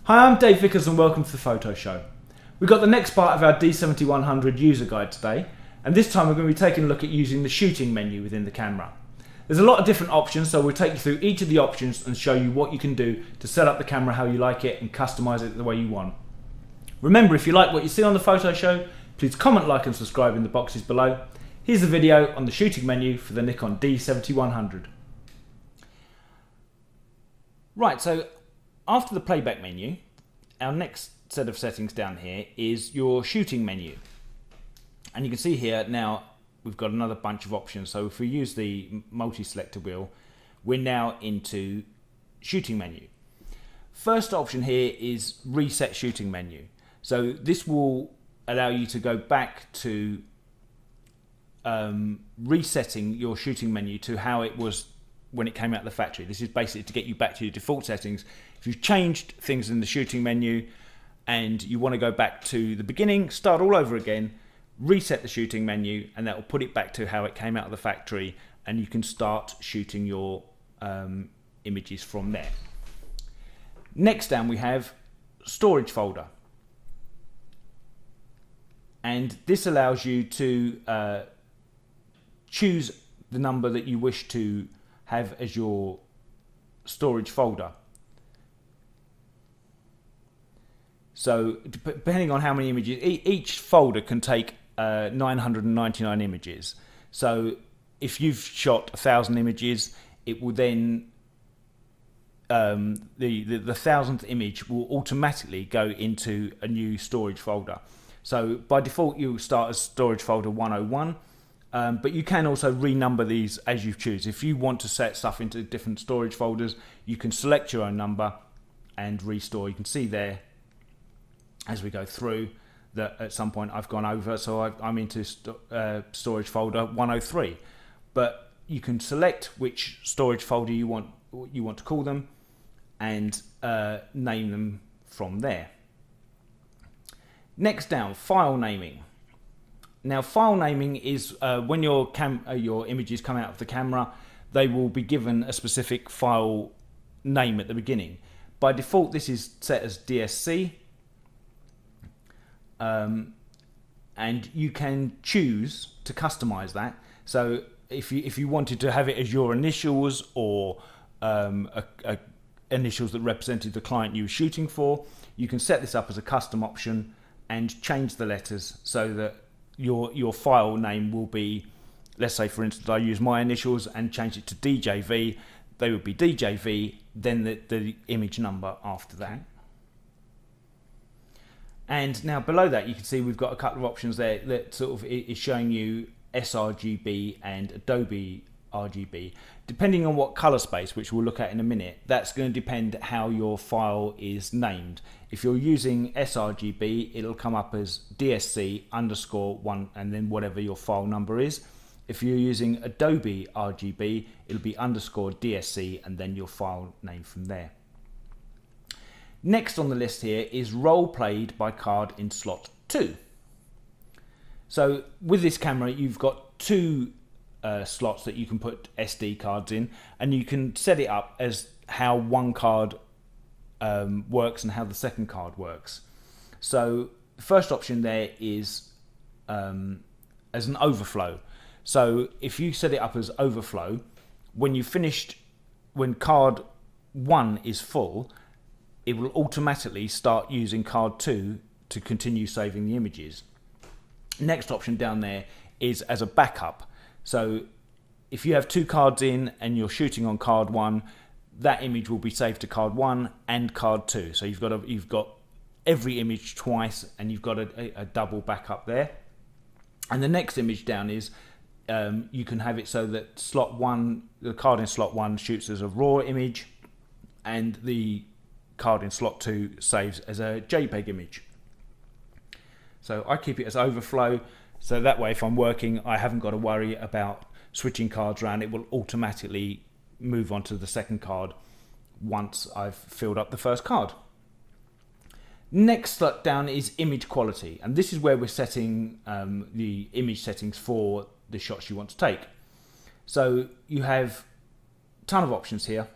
Hi, I'm Dave Vickers and welcome to the Photo Show. We've got the next part of our D7100 user guide today, and this time we're going to be taking a look at using the shooting menu within the camera. There's a lot of different options, so we'll take you through each of the options and show you what you can do to set up the camera how you like it and customize it the way you want. Remember, if you like what you see on the Photo Show, please comment, like and subscribe in the boxes below. Here's the video on the shooting menu for the Nikon D7100. Right, so after the playback menu, our next set of settings down here is your shooting menu. And you can see here now we've got another bunch of options. So if we use the multi-selector wheel, we're now into shooting menu. First option here is reset shooting menu. So this will allow you to go back to resetting your shooting menu to how it was when it came out of the factory. This is basically to get you back to your default settings. If you've changed things in the shooting menu and you want to go back to the beginning, start all over again, reset the shooting menu, and that will put it back to how it came out of the factory, and you can start shooting your images from there. Next down we have storage folder, and this allows you to choose the number that you wish to have as your storage folder. So depending on how many images, each folder can take 999 images. So if you've shot 1,000 images, it will then the 1,000th image will automatically go into a new storage folder. So by default you start as storage folder 101. But you can also renumber these as you choose. If you want to set stuff into different storage folders, you can select your own number and restore. You can see there as we go through that at some point I've gone over, so I'm into storage folder 103. But you can select which storage folder you want to call them and name them from there. Next down, file naming. Now, file naming is when your images come out of the camera, they will be given a specific file name at the beginning. By default, this is set as DSC, and you can choose to customize that. So if you wanted to have it as your initials or initials that represented the client you were shooting for, you can set this up as a custom option and change the letters so that your file name will be, let's say for instance I use my initials and change it to DJV, they would be DJV, then the image number after that. And now below that you can see we've got a couple of options there that sort of is showing you sRGB and Adobe RGB. Depending on what color space, which we'll look at in a minute, that's going to depend how your file is named. If you're using sRGB, it'll come up as DSC_1 and then whatever your file number is. If you're using Adobe RGB, it'll be _DSC and then your file name from there. Next on the list here is role played by card in slot 2. So with this camera, you've got two slots that you can put SD cards in, and you can set it up as how one card works and how the second card works. So the first option there is as an overflow. So if you set it up as overflow, when card 1 is full, it will automatically start using card 2 to continue saving the images. Next option down there is as a backup. So if you have two cards in and you're shooting on card 1, that image will be saved to card 1 and card 2. So you've got every image twice, and you've got a double backup there. And the next image down is you can have it so that slot 1, the card in slot 1 shoots as a RAW image, and the card in slot 2 saves as a JPEG image. So I keep it as overflow. So that way, if I'm working, I haven't got to worry about switching cards around. It will automatically move on to the second card once I've filled up the first card. Next slot down is image quality. And this is where we're setting the image settings for the shots you want to take. So you have a ton of options here.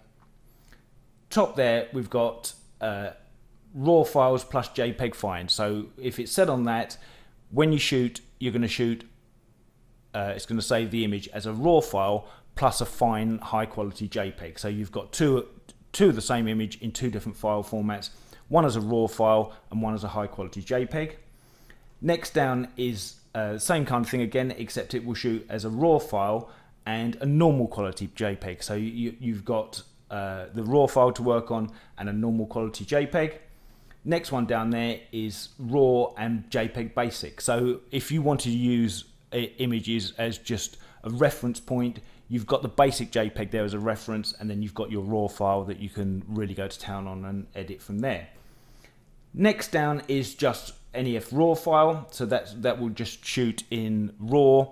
Top there, we've got raw files plus JPEG fine. So if it's set on that, when you shoot, you're going to shoot, it's going to save the image as a raw file plus a fine high quality JPEG. So you've got two of the same image in two different file formats, one as a raw file and one as a high quality JPEG. Next down is same kind of thing again, except it will shoot as a raw file and a normal quality JPEG. So you've got the raw file to work on and a normal quality JPEG. Next one down there is raw and JPEG basic. So if you want to use images as just a reference point, you've got the basic JPEG there as a reference, and then you've got your raw file that you can really go to town on and edit from there. Next down is just NEF raw file, so that will just shoot in raw,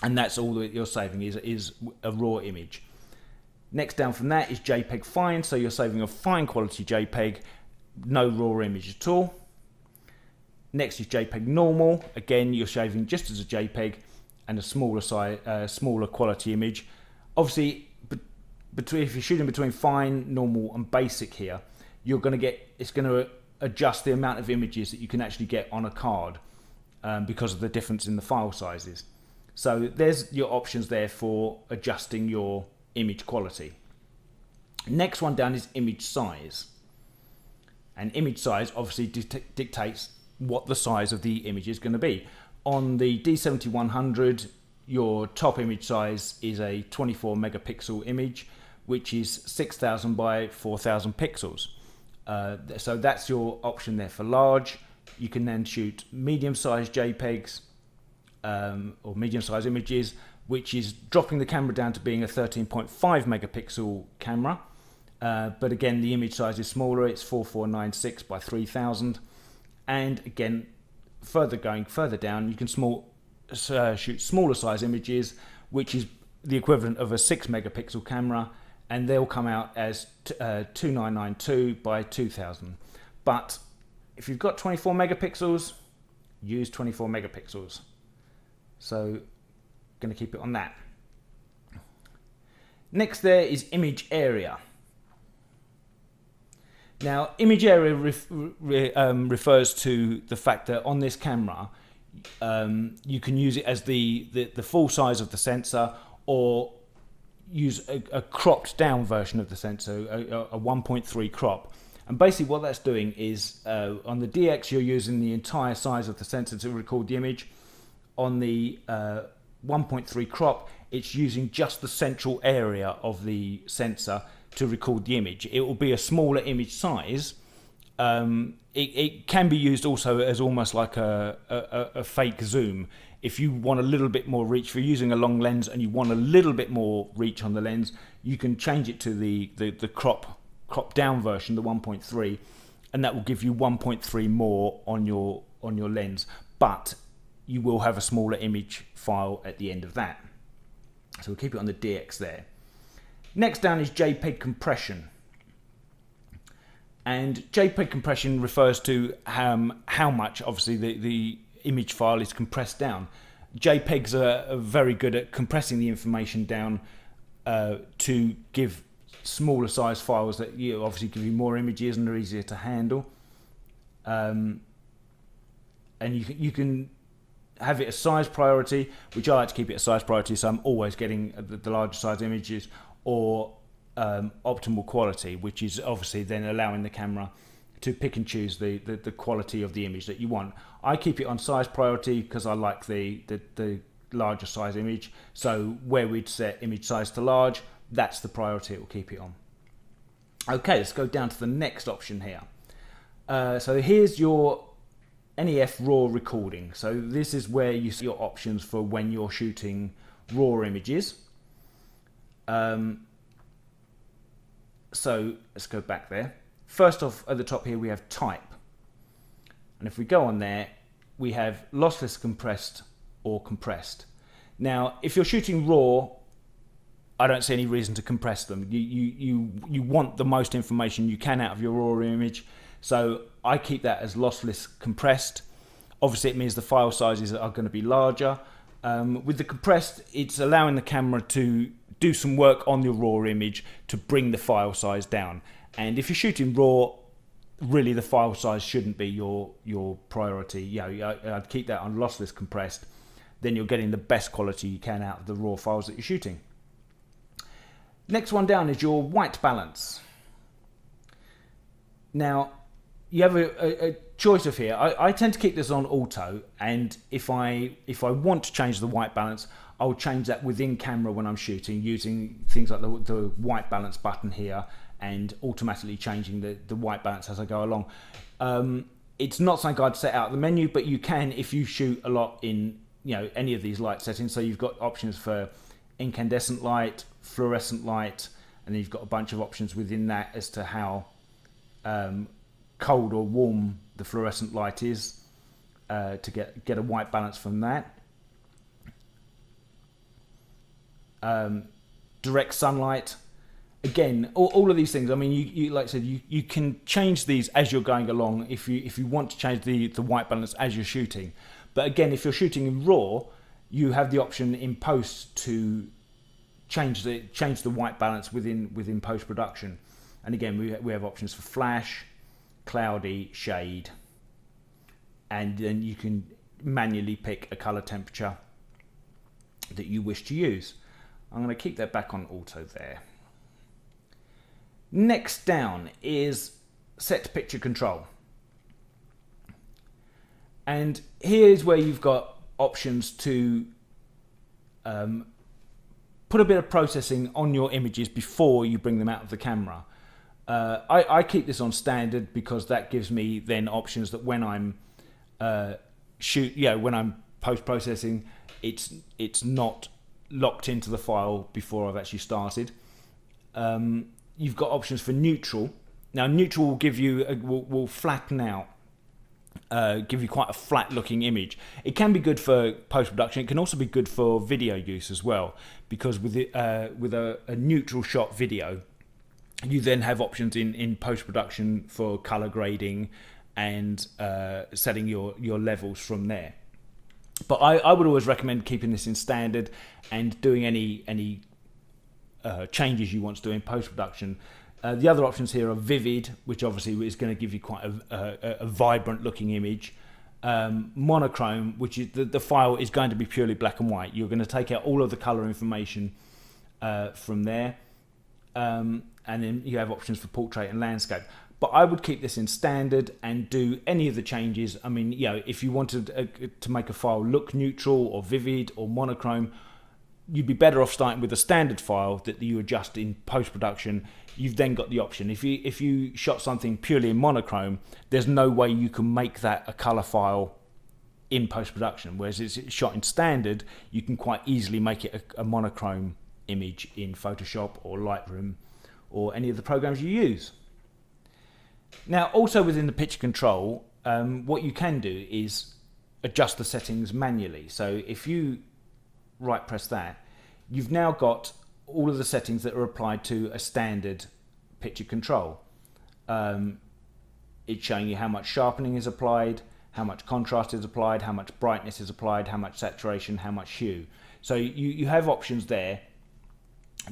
and that's all that you're saving is a raw image. Next down from that is JPEG fine, so you're saving a fine quality JPEG, no raw image at all. Next is JPEG normal, again you're saving just as a JPEG and a smaller size, smaller quality image. Obviously, if you're shooting between fine, normal, and basic here, you're going to get, it's going to adjust the amount of images that you can actually get on a card because of the difference in the file sizes. So there's your options there for adjusting your image quality. Next one down is image size. And image size obviously dictates what the size of the image is going to be. On the D7100, your top image size is a 24 megapixel image, which is 6,000 by 4,000 pixels. So that's your option there for large. You can then shoot medium-sized JPEGs or medium-sized images, which is dropping the camera down to being a 13.5 megapixel camera. But again, the image size is smaller. It's 4496 by 3000. And again, further down, you can shoot smaller size images, which is the equivalent of a 6 megapixel camera, and they'll come out as 2992 by 2000. But if you've got 24 megapixels, use 24 megapixels. So going to keep it on that. Next there is image area. Now, image area refers to the fact that on this camera, you can use it as the full size of the sensor, or use a cropped down version of the sensor, a 1.3 crop. And basically what that's doing is, on the DX, you're using the entire size of the sensor to record the image. On the 1.3 crop, it's using just the central area of the sensor to record the image. It will be a smaller image size. It can be used also as almost like a fake zoom. If you want a little bit more reach, if you're using a long lens and you want a little bit more reach on the lens, you can change it to the crop down version, the 1.3, and that will give you 1.3 more on your lens. But you will have a smaller image file at the end of that. So we'll keep it on the DX there. Next down is JPEG compression. And JPEG compression refers to how much, obviously, the image file is compressed down. JPEGs are very good at compressing the information down to give smaller size files that obviously give you more images and are easier to handle. And you can have it as size priority, which I like to keep it as size priority, so I'm always getting the larger size images, or optimal quality, which is obviously then allowing the camera to pick and choose the quality of the image that you want. I keep it on size priority because I like the larger size image. So where we'd set image size to large, that's the priority it will keep it on. Okay, let's go down to the next option here. So here's your NEF raw recording. So this is where you see your options for when you're shooting raw images. So let's go back there. First off, at the top here we have type, and if we go on there, we have lossless compressed or compressed. Now, if you're shooting raw, I don't see any reason to compress them. You want the most information you can out of your raw image, so I keep that as lossless compressed. Obviously, it means the file sizes are going to be larger. With the compressed, it's allowing the camera to do some work on your raw image to bring the file size down. And if you're shooting raw, really the file size shouldn't be your priority. You know, I'd keep that on lossless compressed. Then you're getting the best quality you can out of the raw files that you're shooting. Next one down is your white balance. Now, you have a choice of here. I tend to keep this on auto, and if I want to change the white balance, I'll change that within camera when I'm shooting, using things like the white balance button here, and automatically changing the white balance as I go along. It's not something I'd set out the menu, but you can if you shoot a lot in, you know, any of these light settings. So you've got options for incandescent light, fluorescent light, and then you've got a bunch of options within that as to how cold or warm the fluorescent light is, to get a white balance from that. Direct sunlight, again, all of these things. I mean, you like I said, you can change these as you're going along if you want to change the white balance as you're shooting. But again, if you're shooting in RAW, you have the option in post to change the white balance within post production. And again, we have options for flash, cloudy, shade, and then you can manually pick a color temperature that you wish to use. I'm going to keep that back on auto there. Next down is set picture control. And here's where you've got options to put a bit of processing on your images before you bring them out of the camera. I keep this on standard because that gives me then options that when I'm when I'm post-processing, it's not locked into the file before I've actually started. You've got options for neutral. Now neutral will give you will flatten out, give you quite a flat looking image. It can be good for post-production. It can also be good for video use as well, because with a neutral shot video, you then have options in post-production for color grading and setting your levels from there. But I would always recommend keeping this in standard and doing any changes you want to do in post-production. The other options here are vivid, which obviously is going to give you quite a vibrant looking image. Monochrome, which is the file is going to be purely black and white. You're going to take out all of the color information from there. And then you have options for portrait and landscape. But I would keep this in standard and do any of the changes. I mean, you know, if you wanted to make a file look neutral or vivid or monochrome, you'd be better off starting with a standard file that you adjust in post-production. You've then got the option. If you shot something purely in monochrome, there's no way you can make that a color file in post-production. Whereas it's shot in standard, you can quite easily make it a monochrome image in Photoshop or Lightroom or any of the programs you use. Now, also within the picture control, what you can do is adjust the settings manually. So if you right press that, you've now got all of the settings that are applied to a standard picture control. It's showing you how much sharpening is applied, how much contrast is applied, how much brightness is applied, how much saturation, how much hue. So you have options there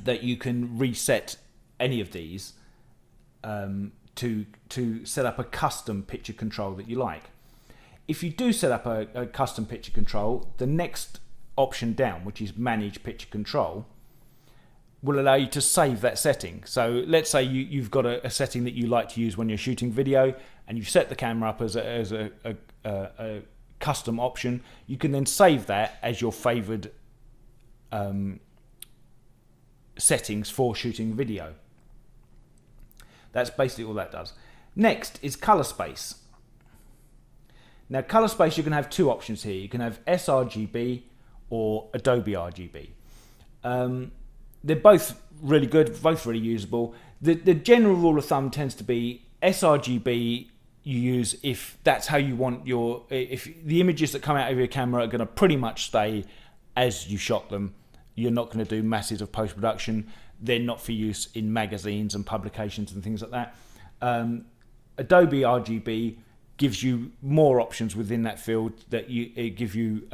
that you can reset any of these to set up a custom picture control that you like. If you do set up a custom picture control, the next option down, which is manage picture control, will allow you to save that setting. So let's say you've got a setting that you like to use when you're shooting video, and you've set the camera up as a custom option. You can then save that as your favored settings for shooting video. That's basically all that does. Next is color space. Now, color space, you can have two options here. You can have sRGB or Adobe RGB. They're both really good, both really usable. The general rule of thumb tends to be sRGB you use if that's how you want if the images that come out of your camera are going to pretty much stay as you shot them. You're not going to do masses of post-production. They're not for use in magazines and publications and things like that. Adobe RGB gives you more options within that field that give you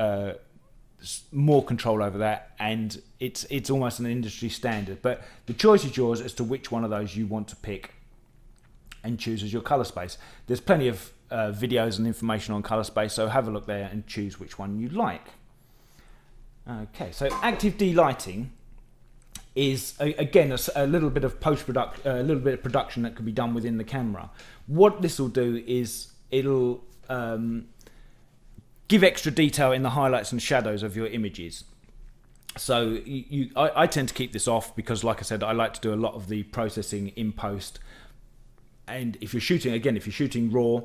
more control over that, and it's almost an industry standard. But the choice is yours as to which one of those you want to pick and choose as your color space. There's plenty of videos and information on color space, so have a look there and choose which one you like. Okay, so active delighting is again a little bit of post-production, a little bit of production that can be done within the camera. What this will do is it'll give extra detail in the highlights and shadows of your images. So I tend to keep this off because, like I said, I like to do a lot of the processing in post. And if you're shooting raw,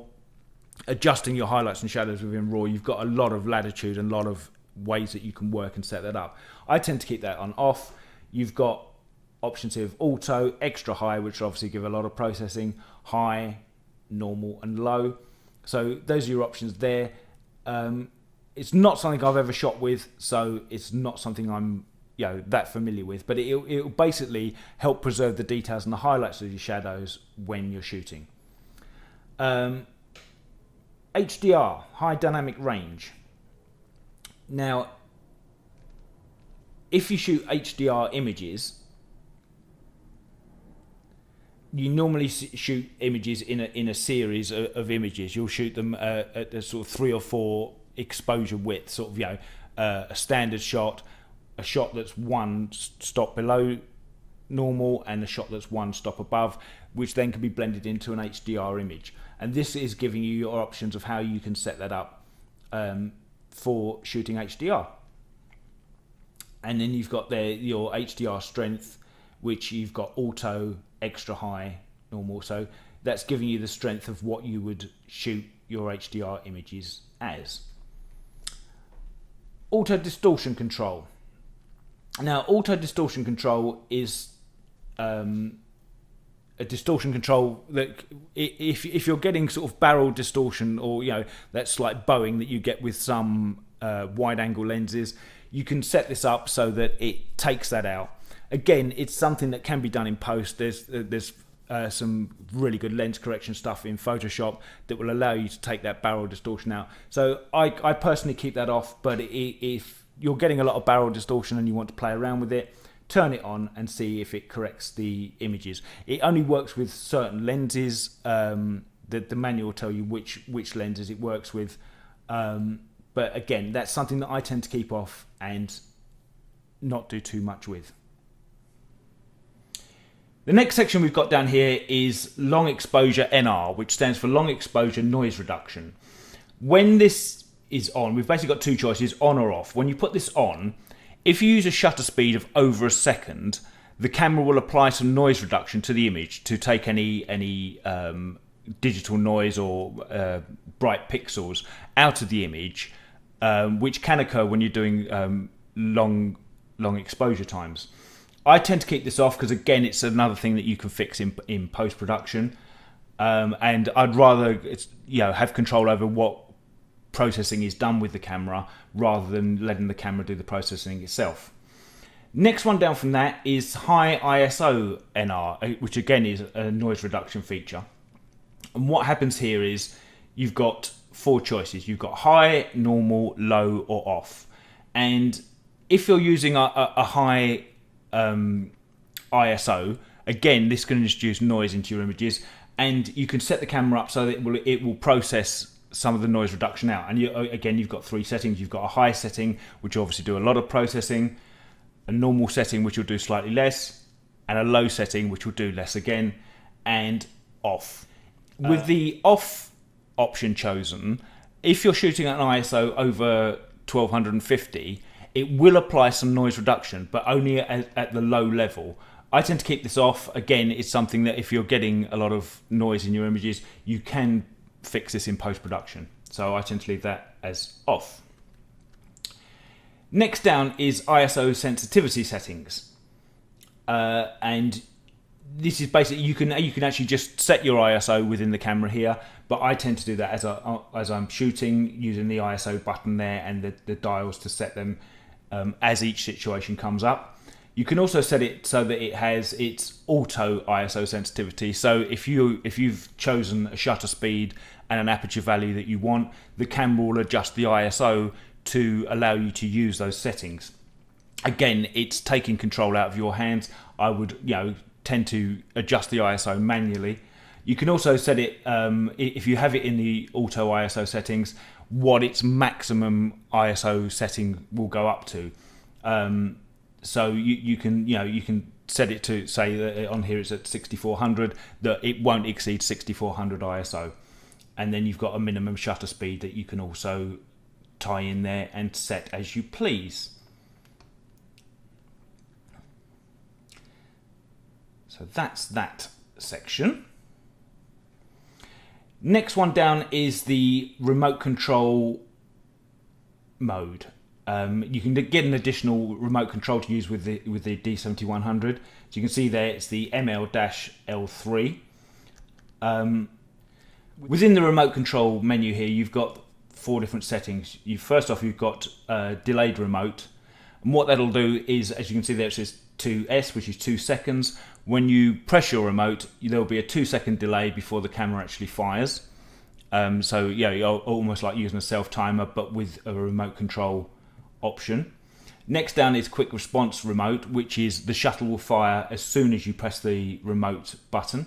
adjusting your highlights and shadows within raw, you've got a lot of latitude and a lot of ways that you can work and set that up. I tend to keep that on off. You've got options here of auto, extra high, which obviously give a lot of processing, high, normal and low. So those are your options there. It's not something I've ever shot with, so it's not something I'm that familiar with, but it'll basically help preserve the details and the highlights of your shadows when you're shooting. HDR, high dynamic range. Now, if you shoot HDR images, you normally shoot images in a series of images. You'll shoot them at a sort of 3 or 4 exposure width, sort of a standard shot, a shot that's 1 stop below normal, and a shot that's 1 stop above, which then can be blended into an HDR image. And this is giving you your options of how you can set that up for shooting HDR. And then you've got there your HDR strength, which you've got auto, extra high, normal. So that's giving you the strength of what you would shoot your HDR images as. Auto distortion control. Now, auto distortion control is a distortion control that if you're getting sort of barrel distortion, or that slight bowing that you get with some wide angle lenses, you can set this up so that it takes that out. Again, it's something that can be done in post. There's some really good lens correction stuff in Photoshop that will allow you to take that barrel distortion out. So I personally keep that off, but if you're getting a lot of barrel distortion and you want to play around with it, turn it on and see if it corrects the images. It only works with certain lenses. The manual will tell you which lenses it works with. But again, that's something that I tend to keep off and not do too much with. The next section we've got down here is long exposure NR, which stands for long exposure noise reduction. When this is on, we've basically got 2 choices, on or off. When you put this on, if you use a shutter speed of over a second, the camera will apply some noise reduction to the image to take any digital noise or bright pixels out of the image, which can occur when you're doing long exposure times. I tend to keep this off because, again, it's another thing that you can fix in post-production, and I'd rather have control over what processing is done with the camera rather than letting the camera do the processing itself. Next one down from that is high ISO NR, which again is a noise reduction feature. And what happens here is you've got 4 choices. You've got high, normal, low, or off. And if you're using a high ISO, again, this can introduce noise into your images, and you can set the camera up so that it will process some of the noise reduction out. And again, you've got 3 settings. You've got a high setting, which will obviously do a lot of processing, a normal setting, which will do slightly less, and a low setting, which will do less again, and off. With the off option chosen, if you're shooting at an ISO over 1250, it will apply some noise reduction, but only at the low level. I tend to keep this off. Again, it's something that if you're getting a lot of noise in your images, you can fix this in post-production. So I tend to leave that as off. Next down is ISO sensitivity settings. And this is basically, you can actually just set your ISO within the camera here, but I tend to do that as I'm shooting, using the ISO button there and the dials to set them as each situation comes up. You can also set it so that it has its auto ISO sensitivity. So if you've chosen a shutter speed and an aperture value that you want, the camera will adjust the ISO to allow you to use those settings. Again, it's taking control out of your hands. I would tend to adjust the ISO manually. You can also set it, if you have it in the auto ISO settings, what its maximum ISO setting will go up to. So you can set it to say that on here it's at 6400, that it won't exceed 6400 ISO, and then you've got a minimum shutter speed that you can also tie in there and set as you please. So that's that section. Next one down is the remote control mode. You can get an additional remote control to use with the D7100. So you can see there it's the ML-L3. Within the remote control menu here, you've got 4 different settings. First off, you've got delayed remote, and what that'll do is, as you can see there, it says 2S, which is 2 seconds. When you press your remote, there'll be a 2-second delay before the camera actually fires. So yeah, you're almost like using a self timer, but with a remote control option. Next down is quick response remote, which is the shutter will fire as soon as you press the remote button.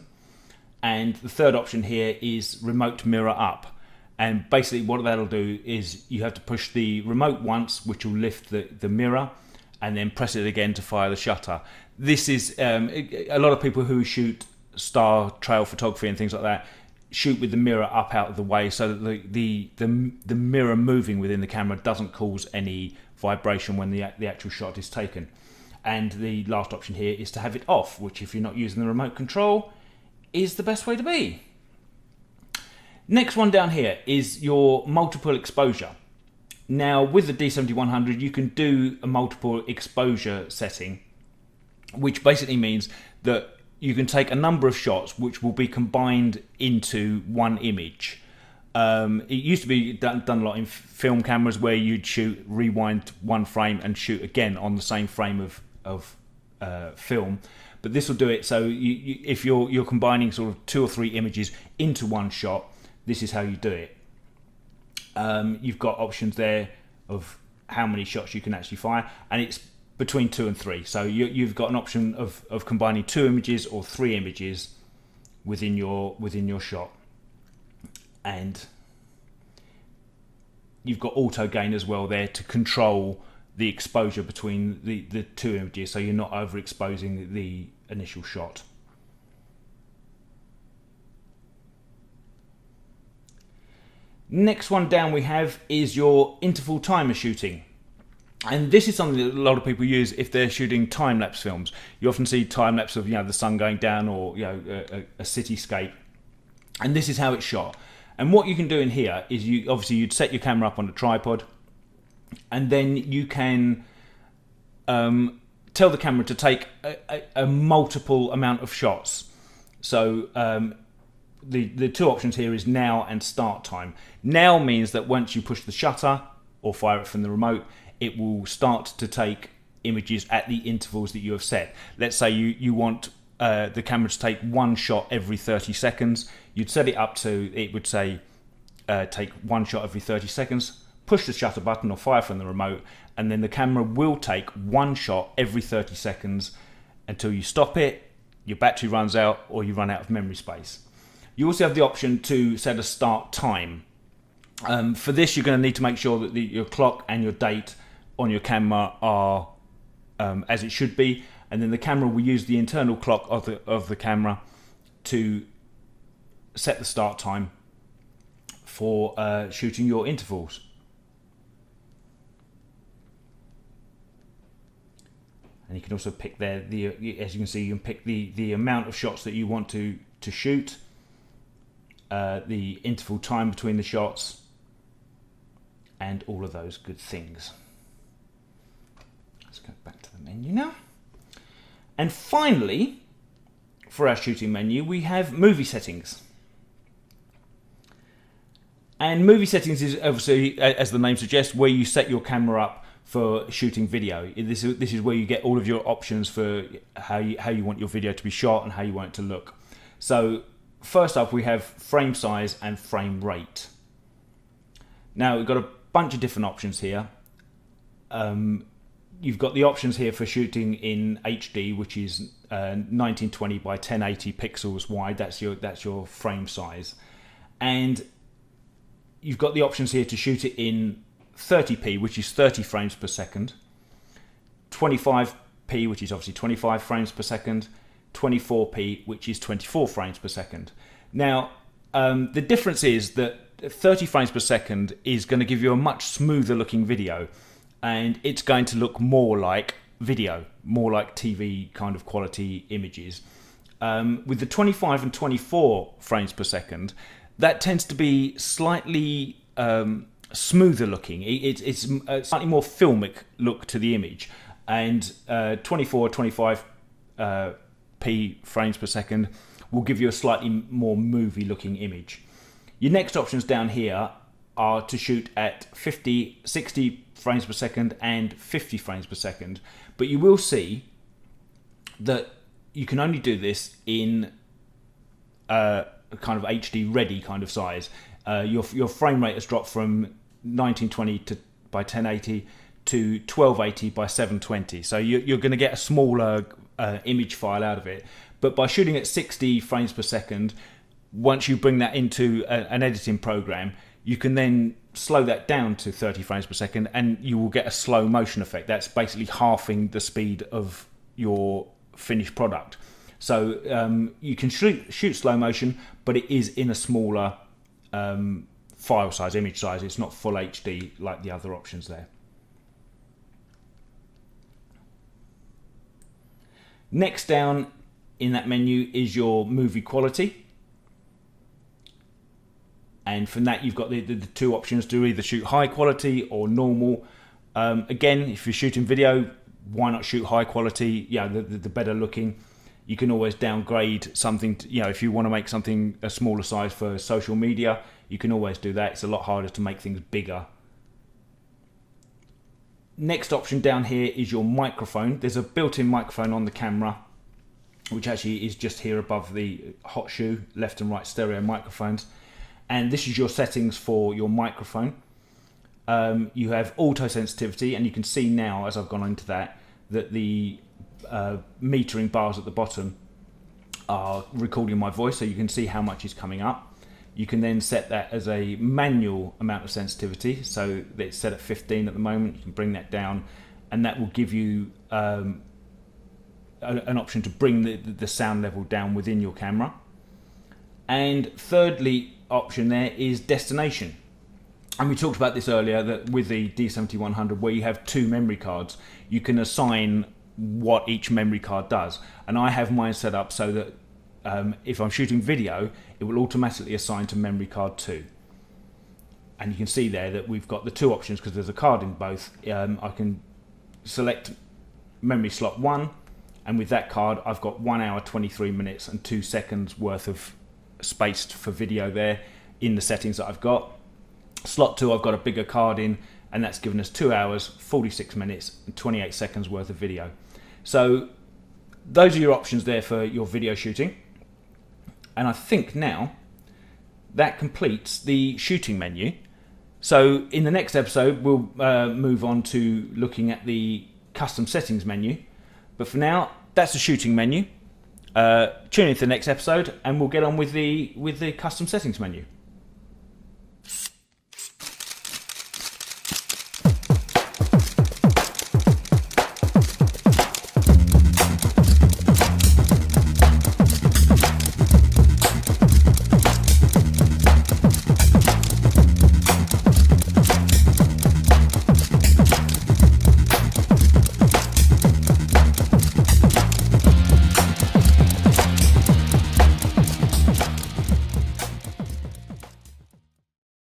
And the third option here is remote mirror up. And basically what that'll do is you have to push the remote once, which will lift the mirror, and then press it again to fire the shutter. This is a lot of people who shoot star trail photography and things like that shoot with the mirror up out of the way, so that the mirror moving within the camera doesn't cause any vibration when the actual shot is taken. And the last option here is to have it off, which, if you're not using the remote control, is the best way to be. Next one down here is your multiple exposure. Now with the D7100 you can do a multiple exposure setting, which basically means that you can take a number of shots which will be combined into one image. It used to be done a lot in film cameras, where you'd rewind one frame and shoot again on the same frame of film. But this will do it so if you're combining sort of 2 or 3 images into one shot, this is how you do it. You've got options there of how many shots you can actually fire, and it's between 2 and 3. So you've got an option of combining 2 images or 3 images within your shot. And you've got auto gain as well there to control the exposure between the 2 images, so you're not overexposing the initial shot. Next one down we have is your interval timer shooting. And this is something that a lot of people use if they're shooting time-lapse films. You often see time-lapse of the sun going down, or a cityscape, and this is how it's shot. And what you can do in here is you'd set your camera up on a tripod, and then you can tell the camera to take a multiple amount of shots. So the 2 options here is now and start time. Now means that once you push the shutter or fire it from the remote, it will start to take images at the intervals that you have set. Let's say you want the camera to take 1 shot every 30 seconds. You'd set it up to, it would say take 1 shot every 30 seconds, push the shutter button or fire from the remote, and then the camera will take 1 shot every 30 seconds until you stop it, your battery runs out, or you run out of memory space. You also have the option to set a start time. For this, you're going to need to make sure that your clock and your date on your camera are as it should be, and then the camera will use the internal clock of the camera to set the start time for shooting your intervals. And you can also pick there, as you can see, you can pick the amount of shots that you want to shoot, the interval time between the shots, and all of those good things. Let's go back to the menu now. And finally, for our shooting menu, we have movie settings. And movie settings is obviously, as the name suggests, where you set your camera up for shooting video. This is where you get all of your options for how you want your video to be shot and how you want it to look. So first up, we have frame size and frame rate. Now we've got a bunch of different options here. you've got the options here for shooting in HD, which is 1920 by 1080 pixels wide. That's your frame size, and you've got the options here to shoot it in 30p, which is 30 frames per second, 25p, which is obviously 25 frames per second, 24p, which is 24 frames per second. Now, the difference is that 30 frames per second is going to give you a much smoother looking video, and it's going to look more like video, more like TV kind of quality images. With the 25 and 24 frames per second, that tends to be slightly smoother looking. It's a slightly more filmic look to the image, and 24, 25p frames per second will give you a slightly more movie looking image. Your next options down here are to shoot at 50, 60 frames per second and 50 frames per second, but you will see that you can only do this in a kind of HD ready kind of size. Your frame rate has dropped from 1920 by 1080 to 1280 by 720, so you're going to get a smaller image file out of it. But by shooting at 60 frames per second, once you bring that into an editing program, you can then slow that down to 30 frames per second, and you will get a slow motion effect. That's basically halving the speed of your finished product. So you can shoot slow motion, but it is in a smaller file size, image size. It's not full HD like the other options there. Next down in that menu is your movie quality, and from that you've got the two options to either shoot high quality or normal. Again, if you're shooting video, why not shoot high quality? Yeah, the better looking. You can always downgrade something to, if you want to make something a smaller size for social media, you can always do that. It's a lot harder to make things bigger. Next option down here is your microphone. There's a built-in microphone on the camera, which actually is just here above the hot shoe, left and right stereo microphones. And this is your settings for your microphone. You have auto sensitivity, and you can see now as I've gone into that the metering bars at the bottom are recording my voice, so you can see how much is coming up. You can then set that as a manual amount of sensitivity, so it's set at 15 at the moment. You can bring that down, and that will give you an option to bring the sound level down within your camera. And thirdly option there is destination. And we talked about this earlier, that with the D7100, where you have two memory cards, you can assign what each memory card does. And I have mine set up so that if I'm shooting video, it will automatically assign to memory card 2. And you can see there that we've got the two options because there's a card in both. I can select memory slot 1, and with that card I've got 1 hour 23 minutes and 2 seconds worth of space for video there in the settings that I've got. Slot 2 I've got a bigger card in, and that's given us 2 hours 46 minutes and 28 seconds worth of video. So those are your options there for your video shooting. And I think now that completes the shooting menu. So in the next episode we'll move on to looking at the custom settings menu. But for now, that's the shooting menu. Tune in to the next episode and we'll get on with the custom settings menu.